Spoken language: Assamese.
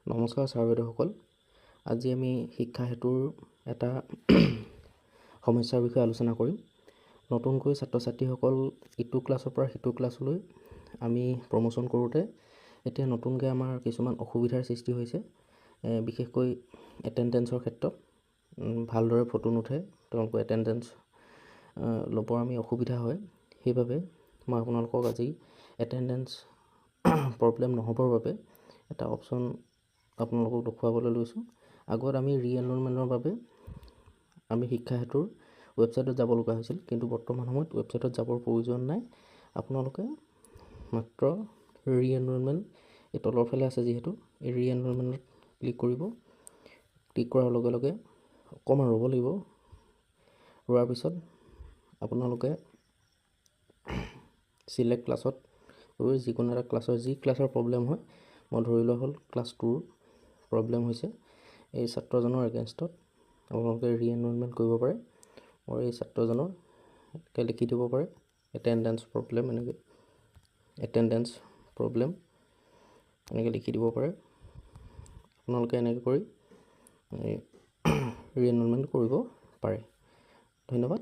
নমস্কাৰ ছাৰ বাইদেউসকল। আজি আমি শিক্ষা হেতুৰ এটা সমস্যাৰ বিষয়ে আলোচনা কৰিম। নতুনকৈ ছাত্ৰ ছাত্ৰীসকল ইটো ক্লাছৰ পৰা সিটো ক্লাছলৈ আমি প্ৰমোশ্যন কৰোঁতে এতিয়া নতুনকৈ আমাৰ কিছুমান অসুবিধাৰ সৃষ্টি হৈছে। বিশেষকৈ এটেণ্ডেঞ্চৰ ক্ষেত্ৰত ভালদৰে ফটো নুঠে, তেওঁলোকৰ এটেণ্ডেঞ্চ ল'বৰ আমি অসুবিধা হয়। সেইবাবে মই আপোনালোকক আজি এটেণ্ডেঞ্চ প্ৰব্লেম নহ'বৰ বাবে এটা অপশ্যন আপোনালোকক দেখুৱাবলৈ লৈছোঁ। আগত আমি ৰিএনৰলমেণ্টৰ বাবে আমি শিক্ষা হেতুৰ ৱেবছাইটত যাব লগা হৈছিল, কিন্তু বৰ্তমান সময়ত ৱেবছাইটত যাবৰ প্ৰয়োজন নাই। আপোনালোকে মাত্ৰ ৰিএনৰলমেণ্ট এই তলৰ ফালে আছে, যিহেতু এই ৰিএনৰলমেণ্টত ক্লিক কৰিব। ক্লিক কৰাৰ লগে লগে অকণমান ৰ'ব লাগিব। ৰোৱাৰ পিছত আপোনালোকে চিলেক্ট ক্লাছত গৈ যিকোনো এটা ক্লাছৰ প্ৰব্লেম হয়, মই ধৰি লোৱা হ'ল ক্লাছ 2ৰ প্ৰব্লেম হৈছে, এই ছাত্ৰজনৰ এগেইনষ্টত আপোনালোকে ৰিএনৰলমেণ্ট কৰিব পাৰে। আৰু এই ছাত্ৰজনৰ লিখি দিব পাৰে এটেণ্ডেঞ্চ প্ৰব্লেম, এনেকৈ লিখি দিব পাৰে। আপোনালোকে এনেকৈ কৰি ৰিএনৰলমেণ্ট কৰিব পাৰে। ধন্যবাদ।